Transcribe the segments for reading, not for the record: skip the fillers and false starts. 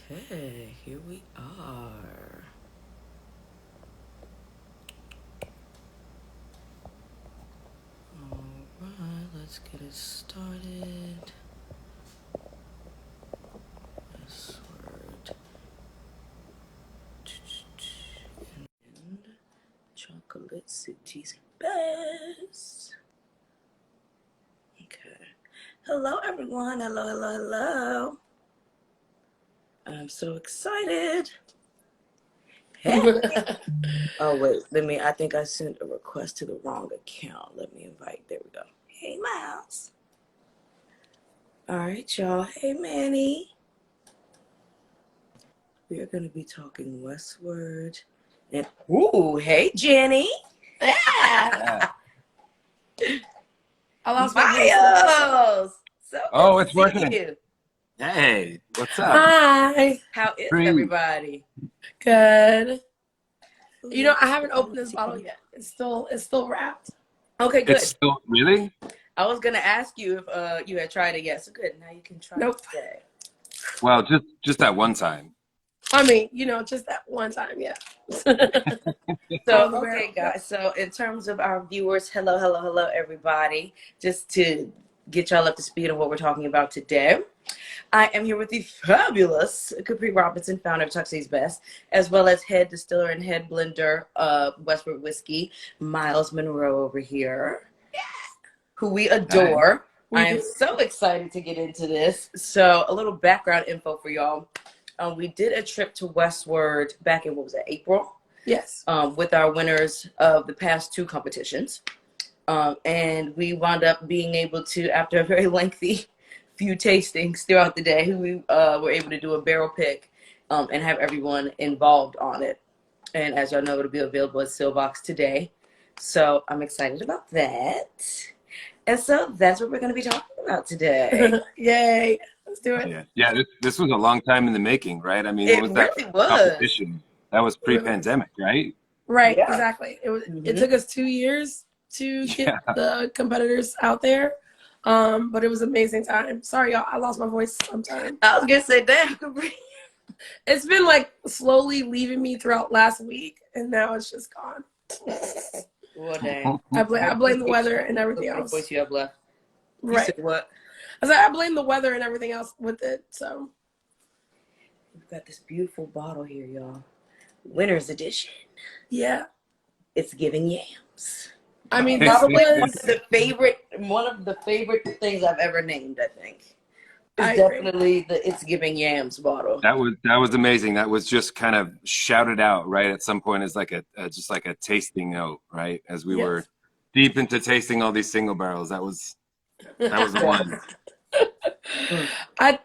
Okay, here we are. Alright, let's get it started. Westward. And Chocolate City's best. Okay. Hello, everyone. Hello, hello, hello. I'm so excited. Hey. Oh, wait. I think I sent a request to the wrong account. Let me invite. There we go. Hey, Miles. All right, y'all. Hey, Manny. We are going to be talking Westward. And, ooh, hey, Jenny. Yeah. I lost my Miles. So Oh, good it's to see working. you. Hey, what's up? Hi. How is Free. everybody? Good. Ooh, I haven't opened this bottle yet. It's still wrapped. Okay, It's good. still really? I was going to ask you if you had tried it yet. So good. Now you can try Nope. it today. Well, just that one time. I mean, just that one time, yeah. So, Out of the barrel. okay, guys. So, in terms of our viewers, hello, hello, hello, everybody. Just to get y'all up to speed on what we're talking about today, I am here with the fabulous Capri Robinson, founder of Tuxedo's Best, as well as head distiller and head blender of Westward Whiskey, Miles Monroe over here, who we adore. We I am do. so excited to get into this. So, a little background info for y'all. We did a trip to Westward back in, what was that, April? Yes. With our winners of the past two competitions. And we wound up being able to, after a very lengthy few tastings throughout the day, we were able to do a barrel pick and have everyone involved on it. And as y'all know, it'll be available at Seelbach today. So I'm excited about that. And so that's what we're going to be talking about today. Yay. Let's do it. Yeah. This was a long time in the making, right? I mean, what It was that really was. competition? That was pre-pandemic, right? Right, Yeah. exactly. It Mm-hmm. took us 2 years to get Yeah. the competitors out there. But it was an amazing time. Sorry, y'all, I lost my voice sometime. I was going to say, damn. It's been like slowly leaving me throughout last week, and now it's just gone. Well, dang. I I blame the appreciate weather and everything you for the else. voice you have left. You Right. said what? I blame the weather and everything else with it. So We've got this beautiful bottle here, y'all. Winter's edition. yeah. It's giving yams. I mean, this Probably was. one of the favorite things I've ever named, I think. Is I agree. definitely the It's Giving Yams bottle. That was amazing. That was just kind of shouted out right at some point as like a just like a tasting note, right? As we were Yes. deep into tasting all these single barrels. That was the one. Mm.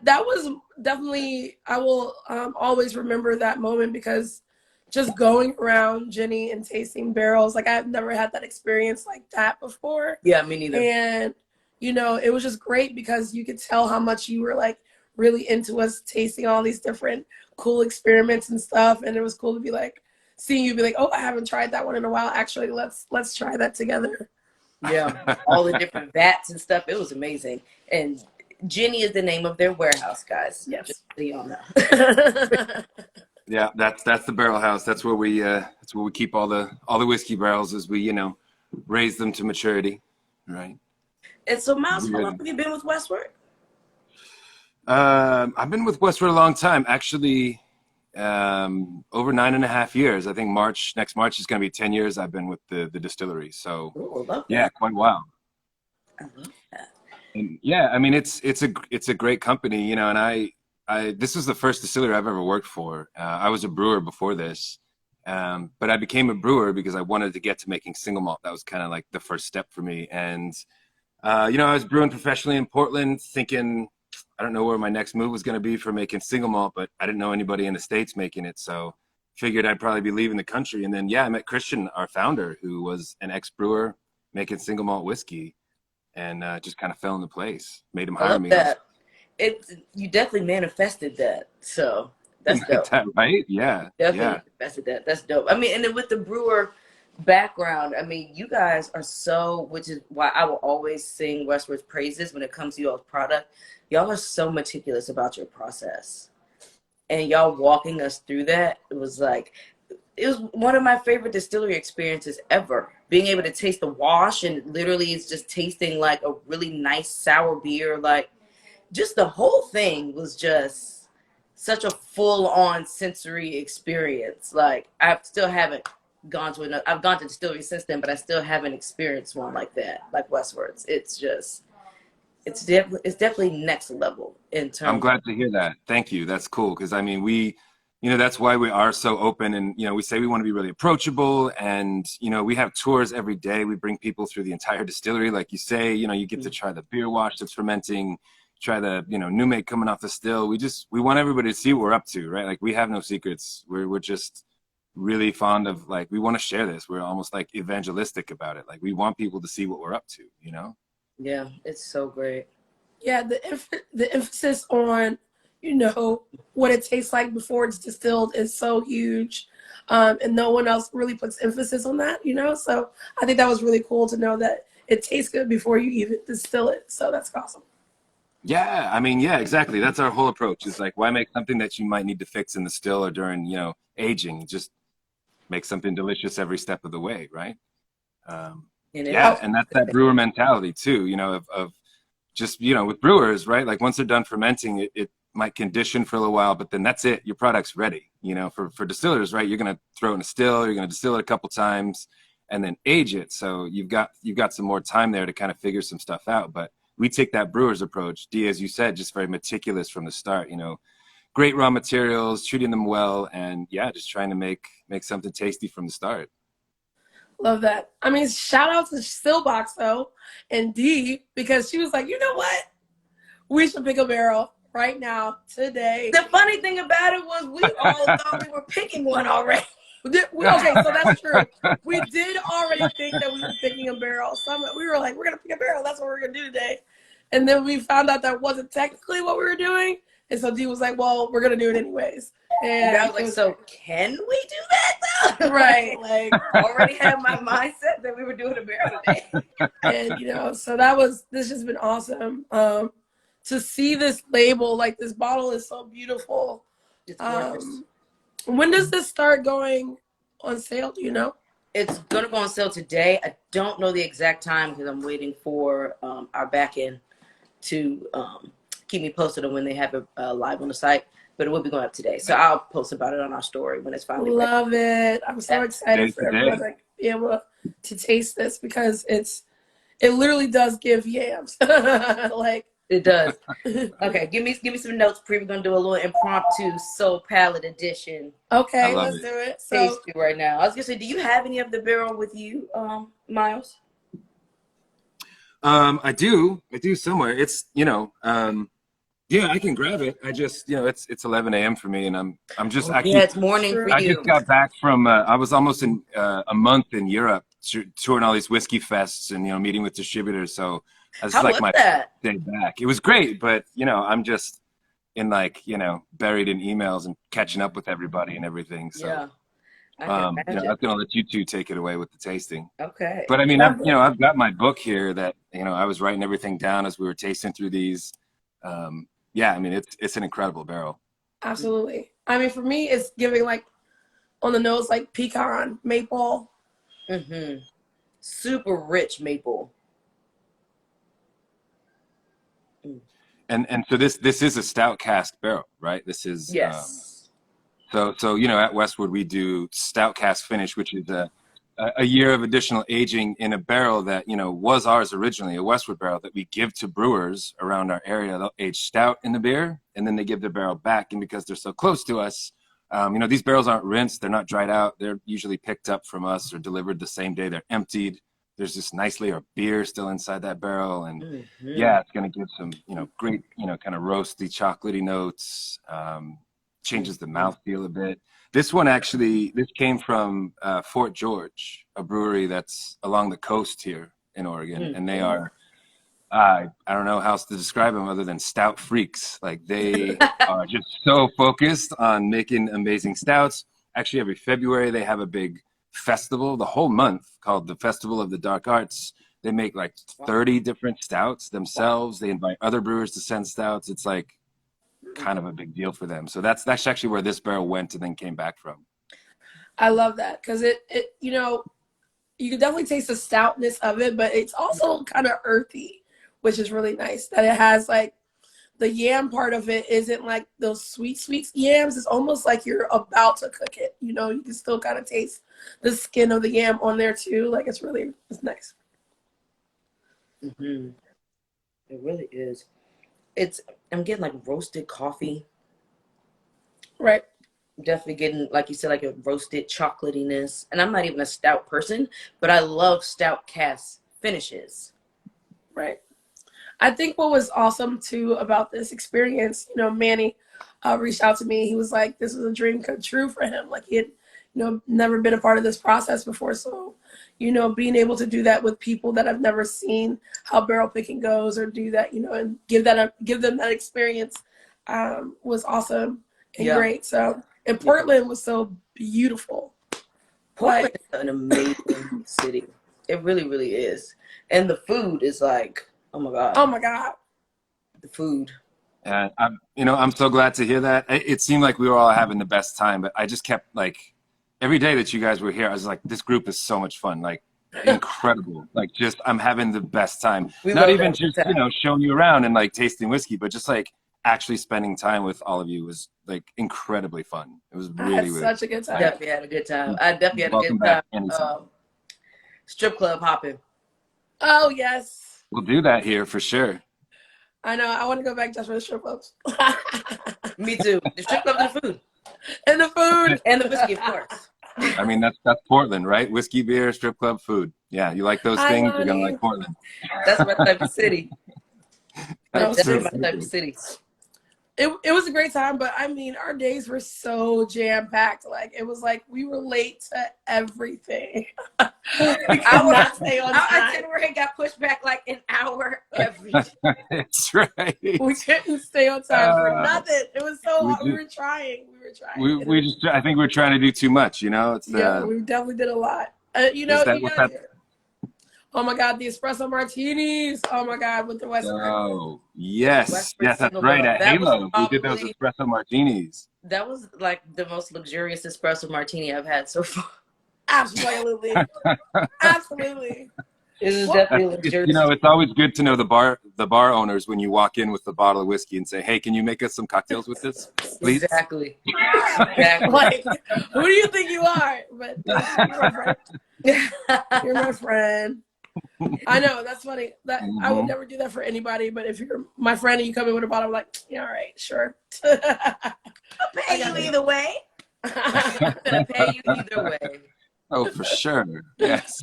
That was definitely. I will always remember that moment because just going around Jenny and tasting barrels, like I've never had that experience like that before. Yeah, me neither. And it was just great because you could tell how much you were like really into us tasting all these different cool experiments and stuff. And it was cool to be like seeing you be like, oh, I haven't tried that one in a while. Actually, let's try that together. Yeah, all the different vats and stuff. It was amazing. And Jenny is the name of their warehouse, guys. Just Yes. so y'all know. Yeah, that's the barrel house. That's where we keep all the whiskey barrels as we raise them to maturity, right? And so, Miles, how long Good. have you been with Westward? I've been with Westward a long time, actually, over 9.5 years. I think next March is going to be 10 years I've been with the distillery. So Oh, I love yeah, that. quite a while. I love that. And yeah, I mean it's a great company, and I this was the first distillery I've ever worked for. I was a brewer before this, but I became a brewer because I wanted to get to making single malt. That was kind of like the first step for me. And I was brewing professionally in Portland, thinking I don't know where my next move was going to be for making single malt, but I didn't know anybody in the States making it, so figured I'd probably be leaving the country. And then yeah, I met Christian, our founder, who was an ex brewer making single malt whiskey, and just kind of fell into place. Made him I hire love me. that. You definitely manifested that. So that's dope. That right? Yeah, Definitely yeah. manifested that. That's dope. I mean, and then with the brewer background, I mean, you guys are so, which is why I will always sing Westward's praises when it comes to y'all's product. Y'all are so meticulous about your process. and y'all walking us through that, it was one of my favorite distillery experiences ever. Being able to taste the wash, and literally it's just tasting like a really nice sour beer. Like, just the whole thing was just such a full-on sensory experience. Like, I still haven't gone to another. I've gone to distillery since then, but I still haven't experienced one like that, like Westward's. It's definitely next level in I'm terms. glad to hear that. Thank you. That's cool. Because I mean, that's why we are so open, and we say we want to be really approachable, and we have tours every day. We bring people through the entire distillery, like you say. You get to try the beer wash that's fermenting, try the new make coming off the still. We want everybody to see what we're up to, right? Like, we have no secrets. We're just really fond of, like, we want to share this. We're almost like evangelistic about it. Like, we want people to see what we're up to. Yeah, it's so great. Yeah, the emphasis on, what it tastes like before it's distilled is so huge. And no one else really puts emphasis on that, So I think that was really cool to know that it tastes good before you even distill it. So that's awesome. Yeah, I mean, yeah, exactly. That's our whole approach. Is like, why make something that you might need to fix in the still or during, aging? Just make something delicious every step of the way, right? Yeah, and that's that brewer mentality too, of just, with brewers, right? Like, once they're done fermenting, it might condition for a little while, but then that's it. Your product's ready. For distillers, right? You're going to throw it in a still, you're going to distill it a couple times and then age it. So you've got some more time there to kind of figure some stuff out. But we take that brewer's approach, D, as you said, just very meticulous from the start, great raw materials, treating them well, and yeah, just trying to make something tasty from the start. Love that. I mean, shout out to Seelbach though, and D, because she was like, you know what? We should pick a barrel right now, today. The funny thing about it was we all thought we were picking one already. Okay, so that's true. We did already think that we were picking a barrel. We were like, we're going to pick a barrel. That's what we're going to do today. And then we found out that wasn't technically what we were doing. And so D was like, well, we're going to do it anyways. And I was like, so can we do that though? Right. Like, already had my mindset that we were doing a barrel today. And, so this has been awesome. To see this label, like, this bottle is so beautiful. It's gorgeous. When does this start going on sale? Do you know? It's going to go on sale today. I don't know the exact time because I'm waiting for our back end to keep me posted on when they have it live on the site. But it will be going up today. So I'll post about it on our story when it's finally ready. Love it. I'm so excited for everyone to be able to taste this because it literally does give yams. Like, it does. Okay, give me some notes. We're gonna do a little impromptu soul palette edition. Okay, let's do it. Tasty right now. I was gonna say, do you have any of the barrel with you, Miles? I do somewhere. It's yeah, I can grab it. I just it's 11 a.m. for me, and I'm just it's morning for you. I just got back from I was almost in a month in Europe touring all these whiskey fests and meeting with distributors. So that's like my day back. It was great, but I'm just in buried in emails and catching up with everybody and everything. So yeah. I was gonna let you two take it away with the tasting. Okay. But I mean, I've got my book here that I was writing everything down as we were tasting through these. Yeah, I mean, it's an incredible barrel. Absolutely. I mean, for me, it's giving on the nose pecan, maple. Mm-hmm. Super rich maple. And so this is a stout cask barrel, right? This is yes. So at Westward we do stout cask finish, which is a year of additional aging in a barrel that was ours originally, a Westward barrel that we give to brewers around our area. They'll age stout in the beer, and then they give their barrel back. And because they're so close to us, these barrels aren't rinsed, they're not dried out. They're usually picked up from us or delivered the same day they're emptied. There's this nice layer of beer still inside that barrel, and yeah, it's going to give some great kind of roasty, chocolatey notes. Changes the mouthfeel a bit. This one this came from Fort George, a brewery that's along the coast here in Oregon, and they are, I don't know how else to describe them other than stout freaks. Like, they are just so focused on making amazing stouts. Actually, every February they have a big festival, the whole month, called the Festival of the Dark Arts. They make 30 different stouts themselves. They invite other brewers to send stouts. It's kind of a big deal for them. So that's actually where this barrel went and then came back from. I love that because it you know, you can definitely taste the stoutness of it, but it's also kind of earthy, which is really nice. That it has like the yam part of it isn't like those sweet yams. It's almost like you're about to cook it. You know, you can still kind of taste the skin of the yam on there too. Like it's nice. Mm-hmm. It really is. I'm getting like roasted coffee. Right. Definitely getting, like you said, like a roasted chocolatiness. And I'm not even a stout person, but I love stout cask finishes. Right. I think what was awesome too about this experience, you know, Manny reached out to me. He was like, this was a dream come true for him. Like he had, you know, never been a part of this process before. So, you know, being able to do that with people that have never seen how barrel picking goes or do that, you know, and give them that experience was awesome and great. So, and Portland was so beautiful. Portland is an amazing city. It really, really is. And the food is like, oh my God. Oh my God. The food. And I'm so glad to hear that. It seemed like we were all having the best time, but I just kept like, every day that you guys were here, I was like, this group is so much fun. Like, incredible. Like, just, I'm having the best time. Not even just, you know, showing you around and like tasting whiskey, but just like actually spending time with all of you was like incredibly fun. It was really, really such a good time. Definitely had a good time. I definitely had a good time. Strip club hopping. Oh, yes. We'll do that here for sure. I know. I want to go back just for the strip clubs. Me too. The strip clubs and the food. And the food. And the whiskey, of course. I mean, that's Portland, right? Whiskey, beer, strip club, food. Yeah, you like those things, you're going to like Portland. That's my type of city. That's so my type of city. It was a great time, but I mean, our days were so jam-packed. Like, it was like we were late to everything. We could not stay on time. Our itinerary got pushed back like an hour every day. That's right. We couldn't stay on time for nothing. It was so hard. We were trying. I think we're trying to do too much, you know? It's we definitely did a lot. Oh my God, the espresso martinis. Oh my God, with the Westward. Oh, yes. Yes, that's right. At Halo, we did those espresso martinis. That was like the most luxurious espresso martini I've had so far. Absolutely. Absolutely. It was definitely luxurious. You know, it's always good to know the bar owners when you walk in with the bottle of whiskey and say, hey, can you make us some cocktails with this, please? Exactly. Like, who do you think you are? But you're my friend. You're my friend. I know, that's funny. That I would never do that for anybody, but if you're my friend and you come in with a bottle, I'm like, yeah, all right, sure. I'll pay you either way. I'm gonna pay you either way. Oh, for sure. Yes.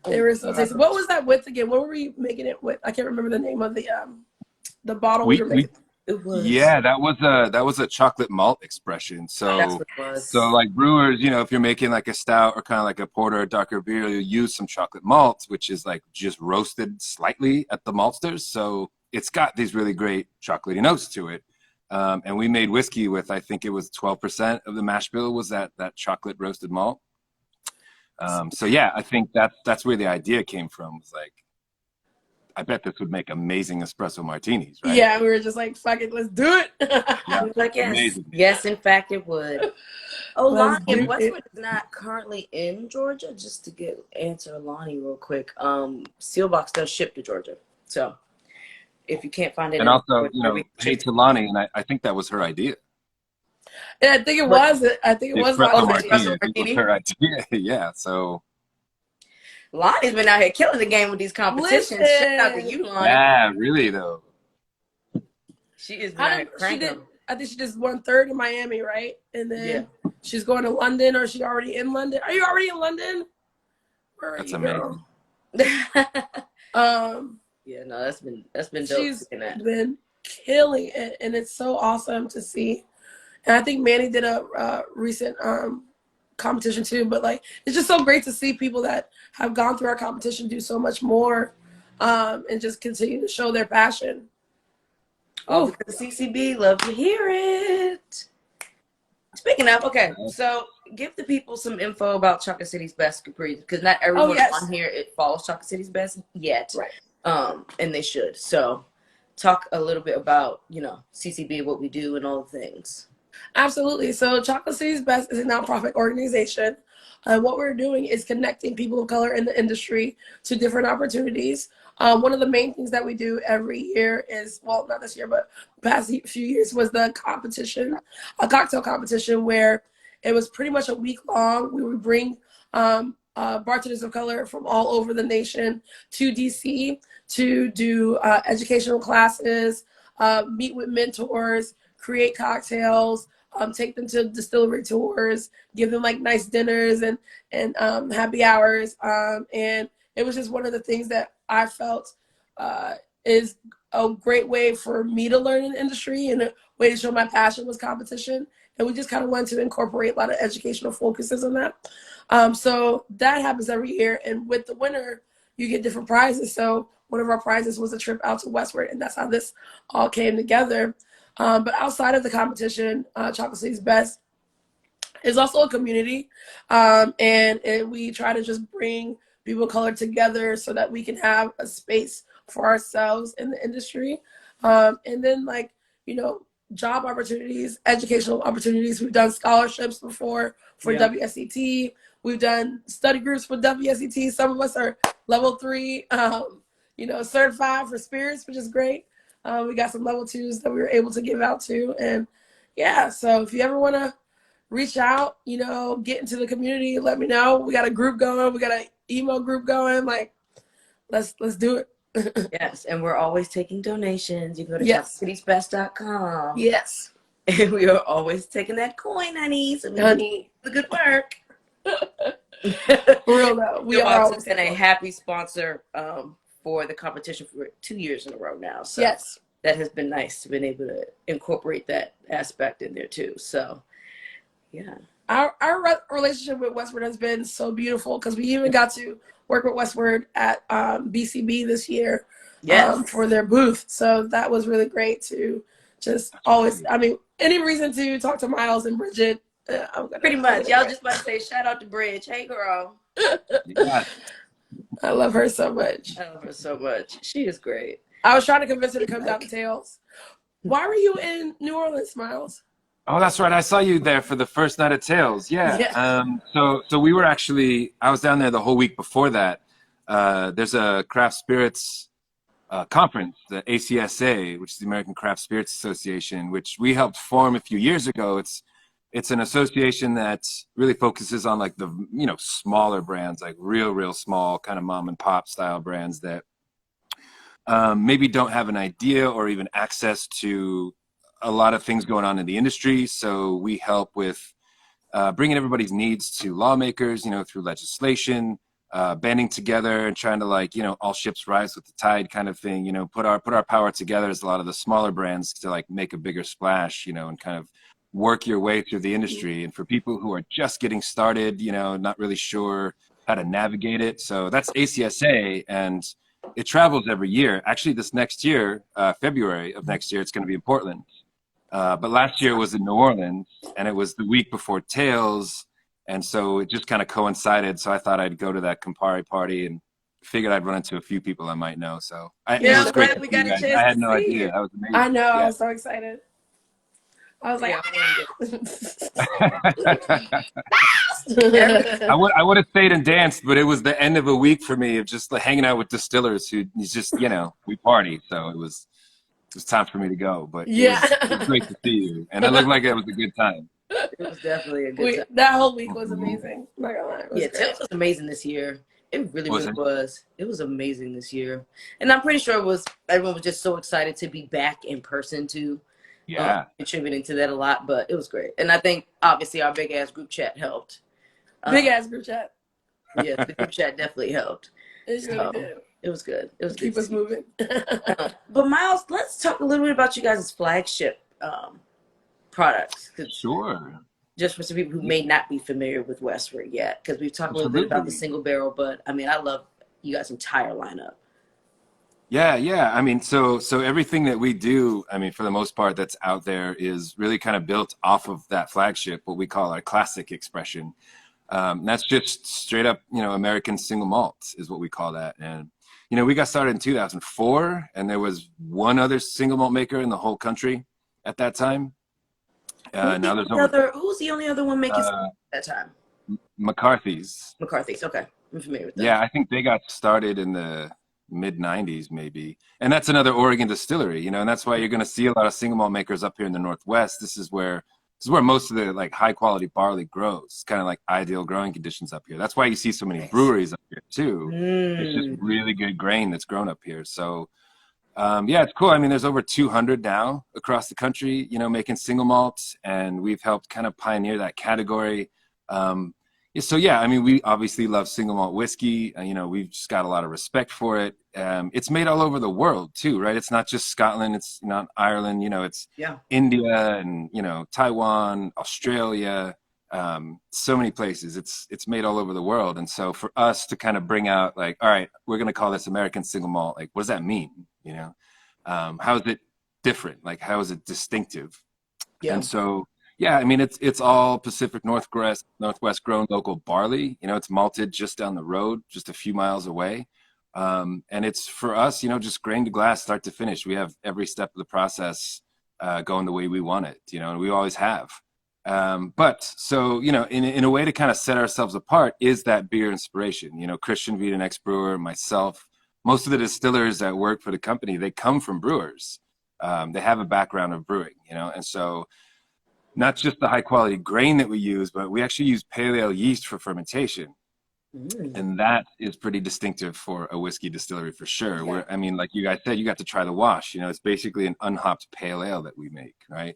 They were so tasty. What was that with again? What were we making it with? I can't remember the name of the bottle we were making. Yeah, that was a chocolate malt expression. So that's what it was. So like brewers, you know, if you're making like a stout or kind of like a porter or darker beer, you use some chocolate malt, which is like just roasted slightly at the maltsters. So it's got these really great chocolatey notes to it. And we made whiskey with, I think it was 12% of the mash bill was that chocolate roasted malt. So yeah, I think that's where the idea came from. Was like, I bet this would make amazing espresso martinis, right? Yeah, we were just like, fuck it, let's do it. Yeah. Like, yes, in fact, it would. Oh, Lonnie, if Westward is not currently in Georgia, just to answer Lonnie real quick, Seelbach does ship to Georgia. So if you can't find it. And also, you know, hey to Lonnie, and I think that was her idea. And I think it was her idea. Yeah, so. Lonnie's been out here killing the game with these competitions. Shout out to you, Lonnie. Yeah, really though. She is cranking. I think she just won third in Miami, right? And then she's going to London, or is she already in London? Are you already in London? That's amazing. Yeah, no, that's been dope. She's been killing it, and it's so awesome to see. And I think Manny did a recent competition too, but like it's just so great to see people that have gone through our competition do so much more and just continue to show their passion. Oh, because CCB, love to hear it. Speaking of, okay, so give the people some info about Chocolate City's Best Capri, because not everyone on here follows Chocolate City's Best yet, right? And they should. So talk a little bit about, CCB, what we do and all the things. Absolutely. So Chocolate City's Best is a nonprofit organization. What we're doing is connecting people of color in the industry to different opportunities. One of the main things that we do every year is, well, not this year, but past few years, was the competition, a cocktail competition where it was pretty much a week long. We would bring bartenders of color from all over the nation to DC to do educational classes, meet with mentors, create cocktails, take them to distillery tours, give them like nice dinners and happy hours. And it was just one of the things that I felt is a great way for me to learn in the industry, and a way to show my passion was competition. And we just kind of wanted to incorporate a lot of educational focuses on that. So that happens every year. And with the winner, you get different prizes. So one of our prizes was a trip out to Westward, and that's how this all came together. But outside of the competition, Chocolate City's Best is also a community. And we try to just bring people of color together so that we can have a space for ourselves in the industry. And then job opportunities, educational opportunities. We've done scholarships before for WSET. We've done study groups for WSET. Some of us are level 3, certified for spirits, which is great. We got some level 2s that we were able to give out to. And yeah, so if you ever want to reach out, get into the community, let me know. We got a group going. We got an email group going. Like, let's do it. Yes, and we're always taking donations. You can go to chocolatecity'sbest.com. Yes. And we are always taking that coin, honey. So we do the good work. For real though. We are always been a happy sponsor for the competition for 2 years in a row now. So yes, that has been nice to be able to incorporate that aspect in there too. So yeah. Our relationship with Westward has been so beautiful, because we even got to work with Westward at BCB this year for their booth. So that was really great to just always, any reason to talk to Miles and Bridget. Pretty much. Y'all just about to say shout out to Bridge. Hey, girl. Yeah. I love her so much. I love her so much. She is great. I was trying to convince her to come down to Tails. Why were you in New Orleans, Miles? Oh, that's right. I saw you there for the first night of Tales. Yeah. So we were actually, I was down there the whole week before that. There's a craft spirits conference, the ACSA, which is the American Craft Spirits Association, which we helped form a few years ago. It's an association that really focuses on like the, smaller brands, like real small kind of mom and pop style brands that maybe don't have an idea or even access to a lot of things going on in the industry. So we help with bringing everybody's needs to lawmakers, through legislation, banding together and trying to all ships rise with the tide kind of thing, put our power together as a lot of the smaller brands to make a bigger splash, and kind of work your way through the industry. And for people who are just getting started, not really sure how to navigate it. So that's ACSA, and it travels every year. Actually, this next year, February of next year, it's going to be in Portland. But last year was in New Orleans, and it was the week before Tales, and so it just kind of coincided. So I thought I'd go to that Campari party, and figured I'd run into a few people I might know. So it was great. We got a chance. I had no idea. That was amazing. I know. Yeah. I was so excited. I was like, I would have stayed and danced, but it was the end of a week for me of just hanging out with distillers who just, we party. So it was time for me to go. But it was great to see you. And it looked like it was a good time. It was definitely a good time. That whole week was amazing. Not gonna lie. Tales was amazing this year. It really was. It was amazing this year. And I'm pretty sure everyone was just so excited to be back in person too. Yeah. Contributing to that a lot, but it was great. And I think obviously our big ass group chat helped. Big ass group chat. Yeah, the group chat definitely helped. It really did. It was good. It was Keep good us moving. But Miles, let's talk a little bit about you guys' flagship products. Sure. Just for some people who may not be familiar with Westward yet, because we've talked a little bit about the single barrel, but I love you guys' entire lineup. Yeah. So everything that we do, for the most part, that's out there is really kind of built off of that flagship, what we call our classic expression. That's just straight up, American single malt is what we call that. And you know, we got started in 2004, and there was one other single malt maker in the whole country at that time. Now there's over Who's the only other one making at uh, that time? McCarthy's. McCarthy's. Okay, I'm familiar with them. Yeah, I think they got started in the mid 90s maybe. And that's another Oregon distillery, you know, and that's why you're going to see a lot of single malt makers up here in the Northwest. This is where most of the like high quality barley grows. It's kind of like ideal growing conditions up here. That's why you see so many breweries up here too. It's just really good grain that's grown up here. So yeah, it's cool. I mean, there's over 200 now across the country, you know, making single malts, and we've helped kind of pioneer that category. So yeah, I mean, we obviously love single malt whiskey. You know, we've just got a lot of respect for it. It's made all over the world too, right? It's not just Scotland. It's not Ireland. You know, it's India and, you know, Taiwan, Australia, so many places. It's made all over the world. And so for us to kind of bring out like, all right, we're going to call this American single malt. Like, what does that mean? You know, how is it different? Like, how is it distinctive? Yeah. And so, yeah, I mean, it's all Pacific Northwest grown local barley. You know, it's malted just down the road, just a few miles away. And it's for us, you know, just grain to glass, start to finish. We have every step of the process going the way we want it, you know, and we always have. But so, you know, in a way to kind of set ourselves apart is that beer inspiration. You know, Christian Vied, an ex-brewer, myself, most of the distillers that work for the company, they come from brewers. They have a background of brewing, you know, and so not just the high quality grain that we use, but we actually use pale ale yeast for fermentation. And that is pretty distinctive for a whiskey distillery for sure. Where, I mean, like you guys said, you got to try the wash. You know, it's basically an unhopped pale ale that we make, right?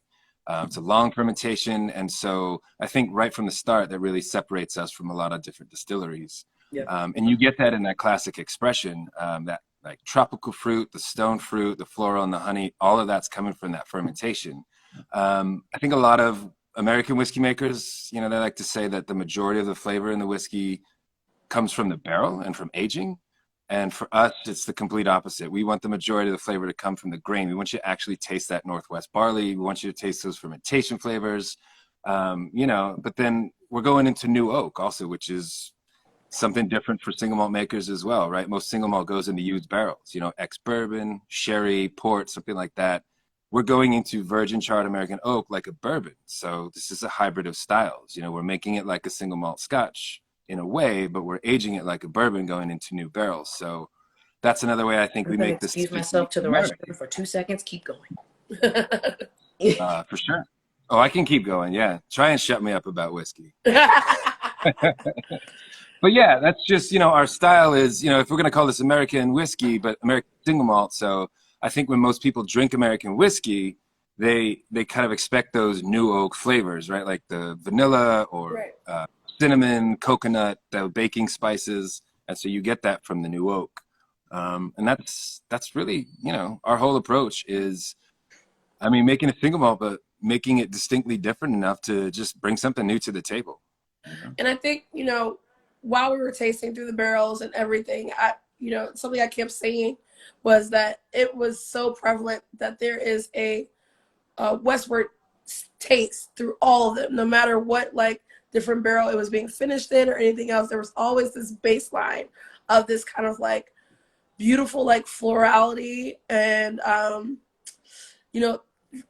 It's a long fermentation. And so I think right from the start, that really separates us from a lot of different distilleries. And you get that in that classic expression, that like tropical fruit, the stone fruit, the floral and the honey, all of that's coming from that fermentation. I think a lot of American whiskey makers, you know, they like to say that the majority of the flavor in the whiskey comes from the barrel and from aging. And for us, it's the complete opposite. We want the majority of the flavor to come from the grain. We want you to actually taste that Northwest barley. We want you to taste those fermentation flavors, you know, but then we're going into new oak also, which is something different for single malt makers as well, right? Most single malt goes into used barrels, you know, ex-bourbon, sherry, port, something like that. We're going into virgin charred American oak like a bourbon. So this is a hybrid of styles. You know, we're making it like a single malt scotch in a way, but we're aging it like a bourbon going into new barrels. So that's another way I think we make this. Excuse myself to the restroom for 2 seconds. Keep going. For sure. Oh, I can keep going. Yeah. Try and shut me up about whiskey. But yeah, that's just, you know, our style is, you know, if we're going to call this American whiskey, but American single malt. So I think when most people drink American whiskey, they kind of expect those new oak flavors, right? Like the vanilla or cinnamon, coconut, the baking spices. And so you get that from the new oak. And that's really, you know, our whole approach is, I mean, making a single malt, but making it distinctly different enough to just bring something new to the table. You know? And I think, you know, while we were tasting through the barrels and everything, you know, something I kept saying was that it was so prevalent that there is a Westward taste through all of them, no matter what like different barrel it was being finished in or anything else. There was always this baseline of this kind of like beautiful like florality, and you know,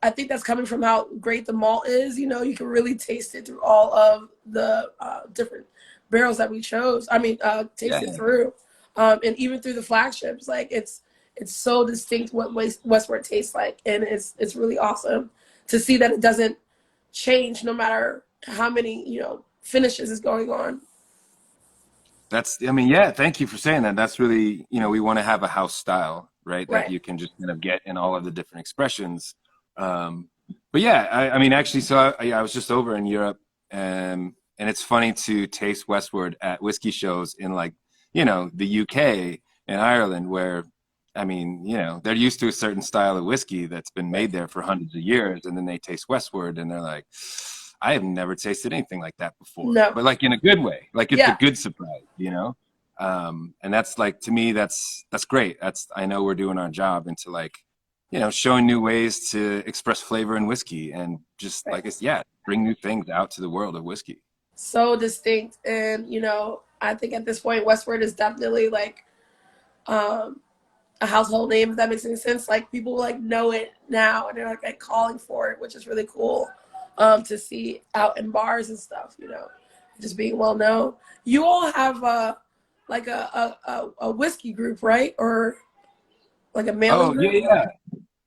I think that's coming from how great the malt is. You know, you can really taste it through all of the different barrels that we chose. I mean, taste it through, and even through the flagships. Like it's so distinct what Westward tastes like, and it's really awesome to see that it doesn't change no matter how many, you know, finishes is going on. That's, I mean, yeah, thank you for saying that. That's really, you know, we want to have a house style, right? That you can just kind of get in all of the different expressions. But yeah, I mean, actually, so I was just over in Europe, and it's funny to taste Westward at whiskey shows in like, you know, the UK and Ireland, where, I mean, you know, they're used to a certain style of whiskey that's been made there for hundreds of years. And then they taste Westward and they're like, I have never tasted anything like that before. No. But like in a good way, like it's a good surprise, you know? And that's like, to me, that's great. I know we're doing our job into like, you know, showing new ways to express flavor in whiskey and just like, bring new things out to the world of whiskey. So distinct. And, you know, I think at this point, Westward is definitely like a household name, if that makes any sense. Like people like know it now and they're like calling for it, which is really cool to see out in bars and stuff, you know, just being well known. You all have like a whiskey group, right? Or like a mailing Oh, yeah, group? yeah.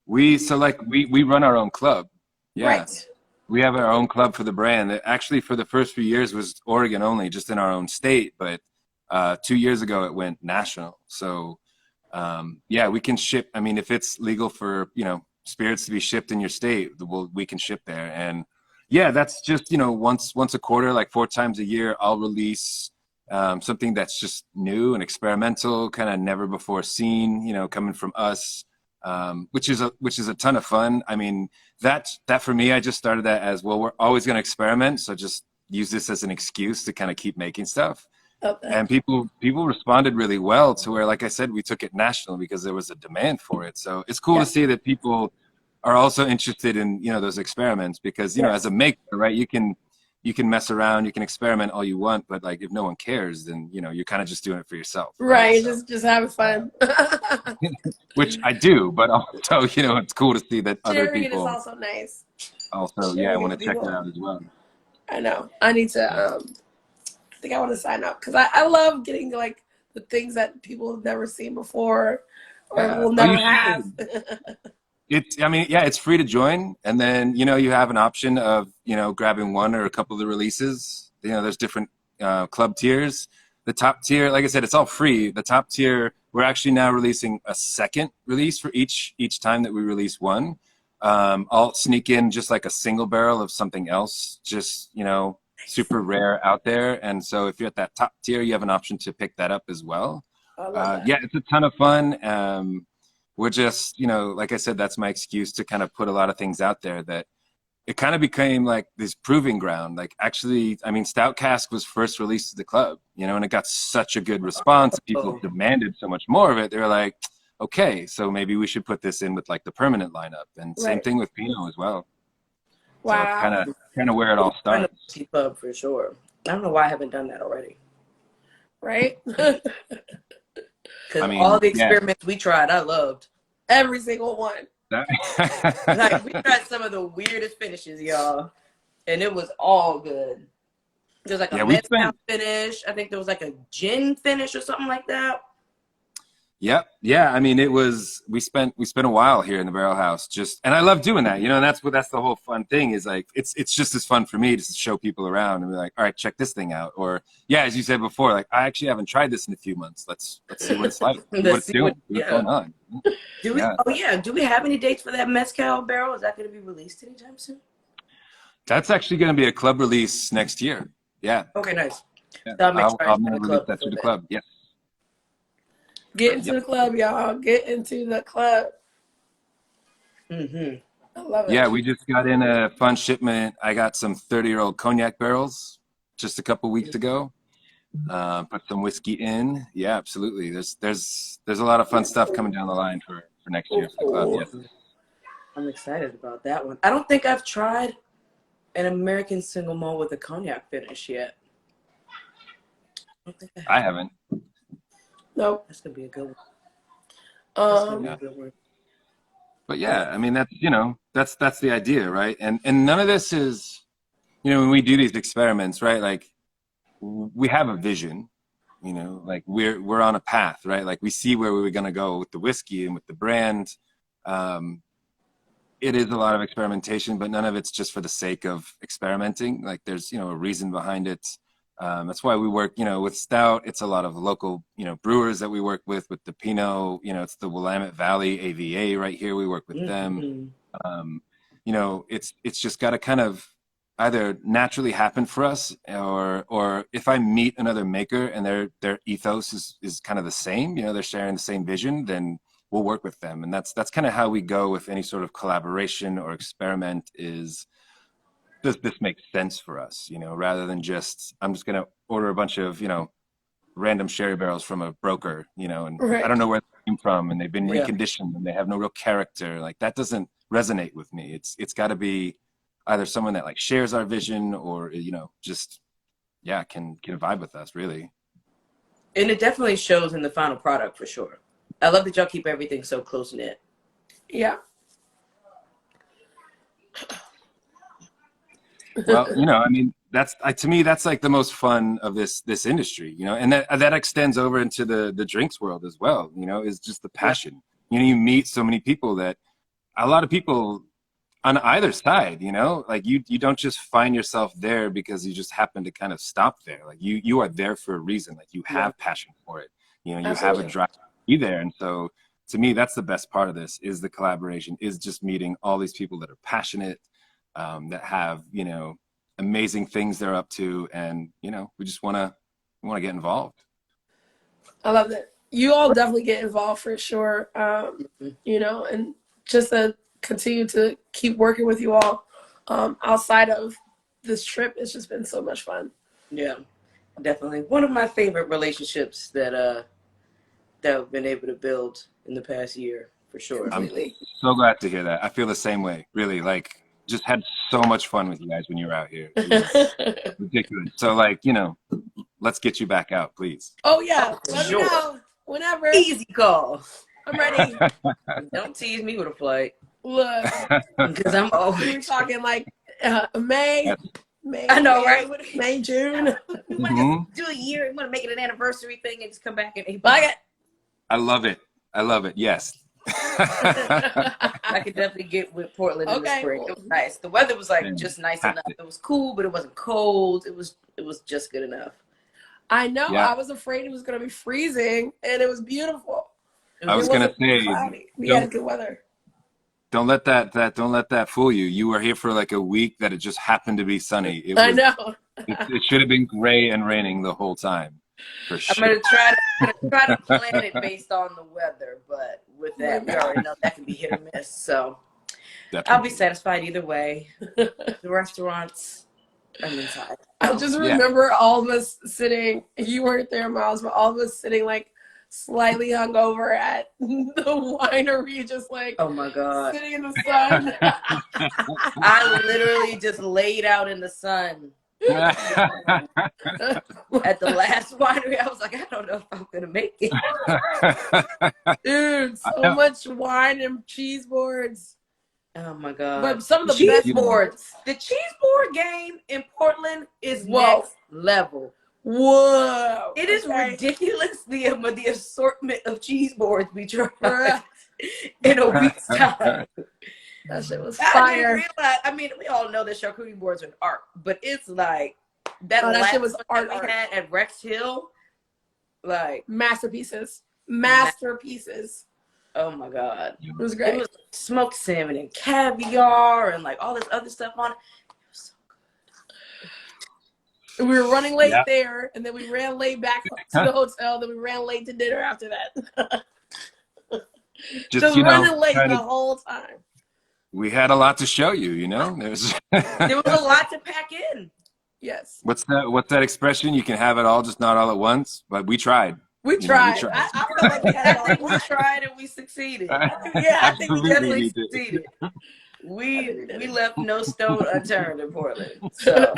We run our own club. Yeah. Right. We have our own club for the brand. That actually, for the first few years, was Oregon only, just in our own state. But 2 years ago, it went national. So, yeah, we can ship. I mean, if it's legal for, you know, spirits to be shipped in your state, we can ship there. And yeah, that's just, you know, once a quarter, like 4 times a year, I'll release something that's just new and experimental, kind of never before seen, you know, coming from us, which is a ton of fun. I mean, that for me, I just started that as well. We're always going to experiment, so just use this as an excuse to kind of keep making stuff. Okay. And people responded really well to where, like I said, we took it national because there was a demand for it. So it's cool to see that people are also interested in, you know, those experiments, because, you know, as a maker, right, you can mess around, you can experiment all you want, but like if no one cares, then, you know, you're kind of just doing it for yourself. Right. So, just having fun. which I do, but also, you know, it's cool to see that other Sharing it is people also nice. also, Sharing want it to check people. that out as well. I know. I need to. I think I want to sign up because I love getting like the things that people have never seen before or Yeah. will Oh, never you have. I mean, yeah, it's free to join. And then, you know, you have an option of, you know, grabbing one or a couple of the releases. You know, there's different club tiers. The top tier, like I said, it's all free. The top tier, we're actually now releasing a second release for each time that we release one. I'll sneak in just like a single barrel of something else, just, you know, super rare out there. And so if you're at that top tier, you have an option to pick that up as well. I love that. Yeah, it's a ton of fun. We're just, you know, like I said, that's my excuse to kind of put a lot of things out there that it kind of became like this proving ground. Like actually, I mean, Stout Cask was first released to the club, you know, and it got such a good response. People demanded so much more of it. They were like, okay, so maybe we should put this in with like the permanent lineup. And same thing with Pinot as well. Wow. So kind of where it all starts. Club for sure. I don't know why I haven't done that already. Right? Because I mean, all the experiments we tried, I loved. Every single one. Like we tried some of the weirdest finishes, y'all, and it was all good. There was like a mezcal finish. I think there was like a gin finish or something like that. Yep. Yeah. I mean, we spent a while here in the Barrel House and I love doing that, you know, and that's the whole fun thing is like, it's just as fun for me to show people around and be like, all right, check this thing out. Or yeah, as you said before, like I actually haven't tried this in a few months. Let's see what it's like. What it's doing. What's going on. Do we have any dates for that mezcal barrel? Is that going to be released anytime soon? That's actually going to be a club release next year. Yeah. Okay, nice. Yeah. So I'll release that to the club. Yes. Get into the club, y'all. Get into the club. Mm-hmm. I love it. Yeah, we just got in a fun shipment. I got some 30-year-old cognac barrels just a couple weeks ago. Put some whiskey in. Yeah, absolutely. There's a lot of fun stuff coming down the line for next year for the club. Yes. I'm excited about that one. I don't think I've tried an American single malt with a cognac finish yet. I haven't. Nope. That's gonna be a good one. But yeah, I mean that's that's the idea, right? And none of this is, you know, when we do these experiments, right? Like we have a vision, you know, like we're on a path, right? Like we see where we're gonna go with the whiskey and with the brand. It is a lot of experimentation, but none of it's just for the sake of experimenting. Like there's, you know, a reason behind it. That's why we work, you know, with Stout. It's a lot of local, you know, brewers that we work with the Pinot. You know, it's the Willamette Valley AVA right here. We work with them. You know, it's just got to kind of either naturally happen for us, or if I meet another maker and their ethos is kind of the same, you know, they're sharing the same vision, then we'll work with them. And that's kind of how we go with any sort of collaboration or experiment is, does this make sense for us, you know, rather than just, I'm just going to order a bunch of, you know, random sherry barrels from a broker, you know, and I don't know where they came from and they've been reconditioned and they have no real character. Like that doesn't resonate with me. It's got to be either someone that like shares our vision or, you know, just, can vibe with us really. And it definitely shows in the final product for sure. I love that y'all keep everything so close knit. Yeah. Well, I mean, that's to me, that's like the most fun of this industry, and that extends over into the drinks world as well. Is just the passion. You meet so many people that a lot of people on either side, like you don't just find yourself there because you just happen to kind of stop there. Like you are there for a reason. Like you have passion for it. You have a drive to be there. And so to me, that's the best part of this is the collaboration, is just meeting all these people that are passionate, that have, amazing things they're up to. And, we just want to get involved. I love that. You all definitely get involved for sure. And just to continue to keep working with you all outside of this trip, it's just been so much fun. Yeah, definitely. One of my favorite relationships that I've been able to build in the past year, for sure. I'm so glad to hear that. I feel the same way, really. Like, just had so much fun with you guys when you were out here. It was ridiculous. So, like, let's get you back out, please. Oh, yeah. Let Sure. me know. Whenever. Easy call. I'm ready. Don't tease me with a flight. Look. Because I'm always We're talking like May. I know, right? May, June. We want to do a year. We want to make it an anniversary thing and just come back in April. Like it. I love it. Yes. I could definitely get with Portland in the spring. Cool. It was nice. The weather was like just nice enough. It was cool, but it wasn't cold. It was just good enough. I know. Yeah. I was afraid it was going to be freezing, and it was beautiful. I was gonna say, we had good weather. Don't let that fool you. You were here for like a week that it just happened to be sunny. I know. It should have been gray and raining the whole time. For sure. I'm gonna try to plan it based on the weather, but with that, we already know that can be hit or miss. So definitely. I'll be satisfied either way. The restaurants, I'm inside. I just remember all of us sitting. You weren't there, Miles, but all of us sitting like slightly hungover at the winery, just like, oh my God, sitting in the sun. I literally just laid out in the sun. At the last winery, I was like, I don't know if I'm gonna make it. Dude, so much wine and cheese boards. Oh my God. But some of the cheese best boards. The cheese board game in Portland is next level. Whoa. It is ridiculous the assortment of cheese boards we tried in a week's time. That shit was fire. I mean, we all know that charcuterie boards are an art, but it's like that shit was art. We had at Rex Hill, like masterpieces. Oh my God, it was great. It was smoked salmon and caviar and like all this other stuff on it. It was so good. We were running late there, and then we ran late back to the hotel. Then we ran late to dinner after that. Just running late the whole time. We had a lot to show you, There was a lot to pack in. Yes. What's that expression? You can have it all, just not all at once. But we tried. We tried. I feel like we had it all. We tried and we succeeded. I think we definitely succeeded. We left no stone unturned in Portland. So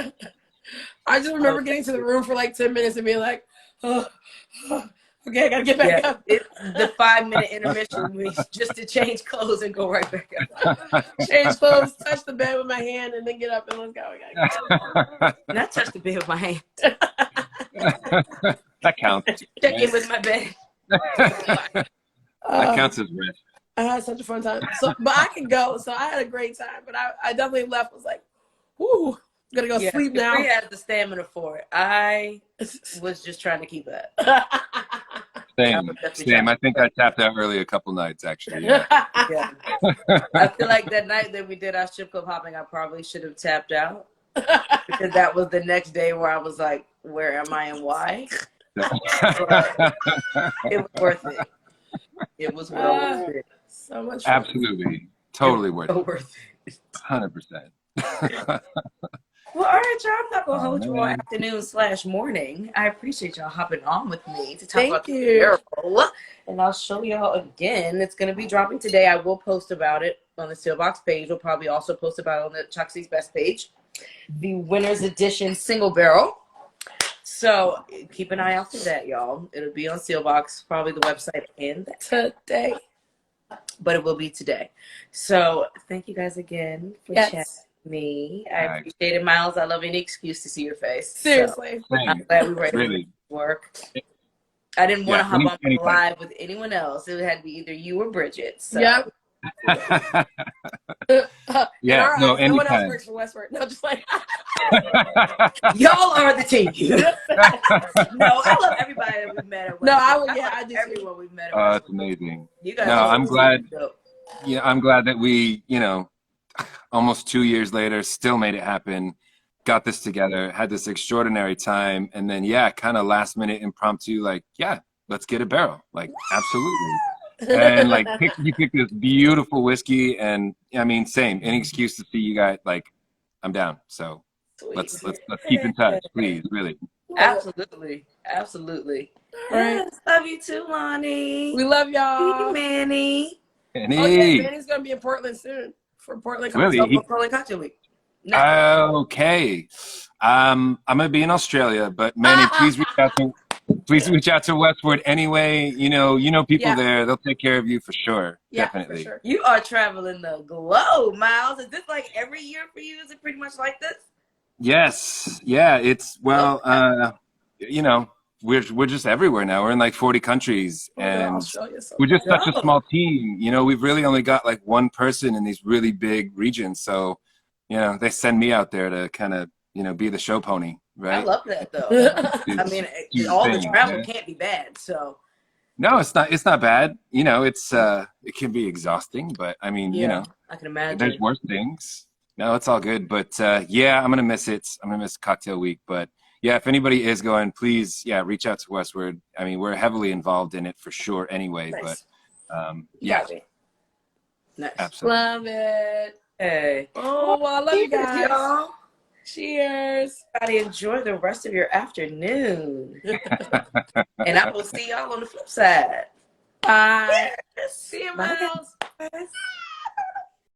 I just remember getting to the room for like 10 minutes and being like, okay, I gotta get back up. The 5-minute intermission just to change clothes and go right back up. Change clothes, touch the bed with my hand, and then get up and let's go. Not touch the bed with my hand. That counts. Check in with my bed. That counts as rest. I had such a fun time. But I can go. So I had a great time. But I definitely left. Was like, whoo, gotta go sleep now. We had the stamina for it. I was just trying to keep up. Same. I think I tapped out early a couple nights, actually. Yeah. I feel like that night that we did our strip club hopping, I probably should have tapped out. Because that was the next day where I was like, where am I and why? It was worth it. It was well worth it. So much fun. Absolutely. Totally worth it. Worth it. 100%. Well, all right, y'all. I'm not going to hold you all afternoon/morning. I appreciate y'all hopping on with me to talk about the barrel. And I'll show y'all again. It's going to be dropping today. I will post about it on the Seelbach page. We'll probably also post about it on the Choxi's Best page. The winner's edition single barrel. So keep an eye out for that, y'all. It'll be on Seelbach, probably the website and that, Today. but it will be today. So thank you guys again for chatting Yes. with me. All I right. appreciate it, Miles. I love any excuse to see your face. So Seriously. I'm Same. glad we were able to Really. make it work. I didn't want Yeah. to hop on Anytime. live with anyone else. It had to be either you or Bridget. So Yep. In Yeah. our No. eyes, no one else Anytime. works for Westward. No, just like y'all are the team. No, I love everybody that we've met at Westward. No, I love do too. everyone we've met at Oh, Westward. that's amazing. You guys No, are I'm so glad. dope. Yeah, I'm glad that we, almost 2 years later, still made it happen. Got this together, had this extraordinary time, and then kind of last minute impromptu, like, let's get a barrel, like, absolutely. And like, you picked this beautiful whiskey, and I mean, same. Any excuse to see you guys, like, I'm down. So Sweet. let's keep in touch, please, really. Absolutely. Absolutely. All right. Yes, love you too, Lonnie. We love Hey, y'all. Manny. Oh yeah, Any Manny's gonna be in Portland soon for Portland Really? Cocktail. Portland Cocktail Week. No. Okay. I'm gonna be in Australia, but Manny, please reach out to Westward anyway. You know people Yeah. there. They'll take care of you for sure. Yeah, Definitely. for sure. You are traveling the globe, Miles. Is this like every year for you? Is it pretty much like this? Yes. Yeah. It's we're just everywhere now. We're in like 40 countries, Oh my God, and Australia's so we're just such a dope. small team. We've really only got like one person in these really big regions. So, they send me out there to kind of, be the show pony, right? I love that though. cool. I mean, Do the all the thing, travel man. can't be bad. So No, it's not. It's not bad. It can be exhausting, but I mean, I can imagine. there's worse things. No, it's all good. But I'm gonna miss it. I'm gonna miss Cocktail Week. But if anybody is going, please, reach out to Westward. I mean, we're heavily involved in it for sure, anyway. Nice. But You got me. Nice. absolutely. Love it. Hey. Oh, well, I love you Cheers, guys. y'all. Cheers. Everybody enjoy the rest of your afternoon. And I will see y'all on the flip side. Bye. Yes. See you, Bye. Miles. Guys.